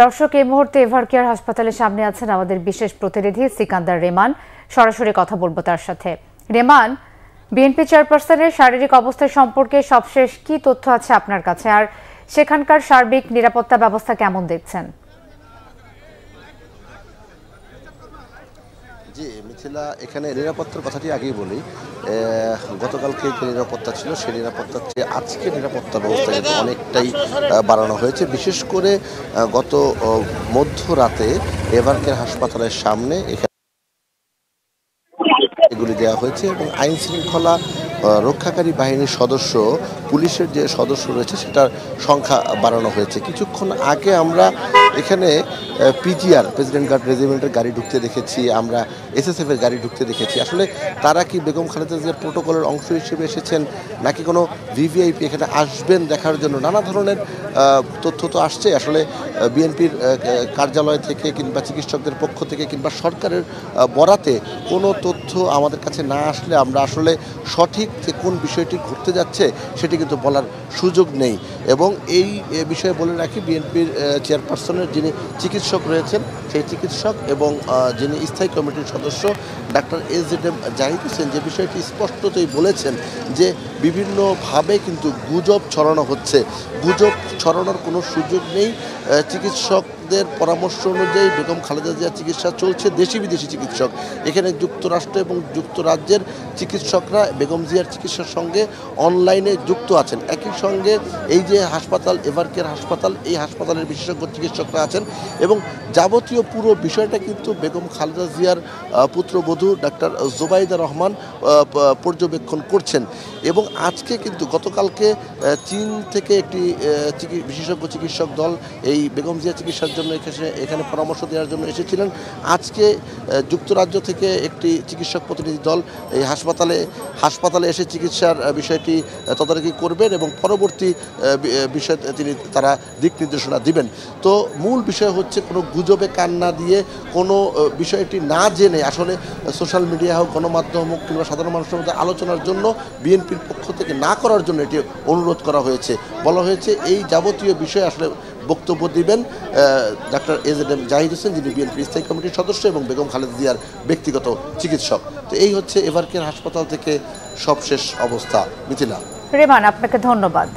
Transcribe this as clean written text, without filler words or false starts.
দর্শক, এই মুহূর্তে এভারকেয়ার হাসপাতালের সামনে আছেন আমাদের বিশেষ প্রতিনিধি সিকান্দার রেমান। সরাসরি কথা বলবো তার সাথে। রেমান, বিএনপি চেয়ারপারসনের শারীরিক অবস্থা সম্পর্কে সবশেষ কি তথ্য আছে আপনার কাছে, আর সেখানকার সার্বিক নিরাপত্তা ব্যবস্থা কেমন দেখছেন? জি মিথিলা, এখানে নিরাপত্তার কথাটি আগেই বলি। গতকালকে যে নিরাপত্তা ছিল সেই নিরাপত্তার চেয়ে আজকে নিরাপত্তা ব্যবস্থা কিন্তু অনেকটাই বাড়ানো হয়েছে। বিশেষ করে গত মধ্যরাতে এভারকেয়ার হাসপাতালের সামনে এগুলি দেওয়া হয়েছে এবং আইন শৃঙ্খলা রক্ষাকারী বাহিনীর সদস্য, পুলিশের যে সদস্য রয়েছে সেটার সংখ্যা বাড়ানো হয়েছে। কিছুক্ষণ আগে আমরা এখানে পিজিআর, প্রেসিডেন্ট গার্ড রেজিমেন্টের গাড়ি ঢুকতে দেখেছি, আমরা এসএসএফ এর গাড়ি ঢুকতে দেখেছি। আসলে তারা কি বেগম খালেদা জিয়ার প্রোটোকলের অংশ হিসেবে এসেছেন নাকি কোনো ভিভিআইপি এখানে আসবেন দেখার জন্য, নানা ধরনের তথ্য তো আসছে। আসলে বিএনপির কার্যালয় থেকে কিংবা চিকিৎসকদের পক্ষ থেকে কিংবা সরকারের বরাতে কোনো তথ্য আমাদের কাছে না আসলে আমরা আসলে সঠিক যে কোন বিষয়টি ঘটতে যাচ্ছে সেটি কিন্তু বলার সুযোগ নেই। এবং এই বিষয়ে বলে রাখি, বিএনপির চেয়ারপারসনের যিনি চিকিৎসক রয়েছেন সেই চিকিৎসক এবং যিনি স্থায়ী কমিটির সদস্য ডাক্তার এজেডএম জাহিদ হোসেন যে বিষয়টি স্পষ্টতই বলেছেন যে বিভিন্নভাবে কিন্তু গুজব ছড়ানো হচ্ছে। গুজব ছড়ানোর কোনো সুযোগ নেই। চিকিৎসকদের পরামর্শ অনুযায়ী বেগম খালেদা জিয়ার চিকিৎসা চলছে। দেশি বিদেশি চিকিৎসক, এখানে যুক্তরাষ্ট্র এবং যুক্তরাজ্যের চিকিৎসকরা বেগম জিয়ার চিকিৎসার সঙ্গে অনলাইনে যুক্ত আছেন। একই সঙ্গে এই যে হাসপাতাল, এভারকেয়ার হাসপাতাল, এই হাসপাতালের বিশেষজ্ঞ চিকিৎসকরা আছেন এবং যাবতীয় পুরো বিষয়টা কিন্তু বেগম খালেদা জিয়ার পুত্রবধূ ডাক্তার জোবাইদা রহমান পর্যবেক্ষণ করছেন। এবং আজকে কিন্তু গতকালকে চীন থেকে একটি বিশেষজ্ঞ চিকিৎসক দল এই বেগম জিয়া চিকিৎসার জন্য এখানে পরামর্শ দেওয়ার জন্য এসেছিলেন। আজকে যুক্তরাজ্য থেকে একটি চিকিৎসক প্রতিনিধি দল এই হাসপাতালে এসে চিকিৎসার বিষয়টি তদারকি করবেন এবং পরবর্তী বিষয়ে তারা দিক নির্দেশনা দিবেন। তো মূল বিষয় হচ্ছে কোনো গুজবে কান না দিয়ে, কোনো বিষয়টি না জেনে আসলে সোশ্যাল মিডিয়া হোক, গণমাধ্যম হোক কিংবা সাধারণ মানুষের মধ্যে আলোচনার জন্য বিএনপির পক্ষ থেকে না করার জন্য এটি অনুরোধ করা হয়েছে। বলা হয়েছে এই যাবতীয় বিষয়ে আসলে বক্তব্য দিবেন ডাক্তার এজেডএম জাহিদ হোসেন, যিনি বিএনপির স্থায়ী কমিটির সদস্য এবং বেগম খালেদা জিয়ার ব্যক্তিগত চিকিৎসক। তো এই হচ্ছে এভারকেয়ার হাসপাতাল থেকে সবশেষ অবস্থা। মিথিলা। রেমান, আপনাকে ধন্যবাদ।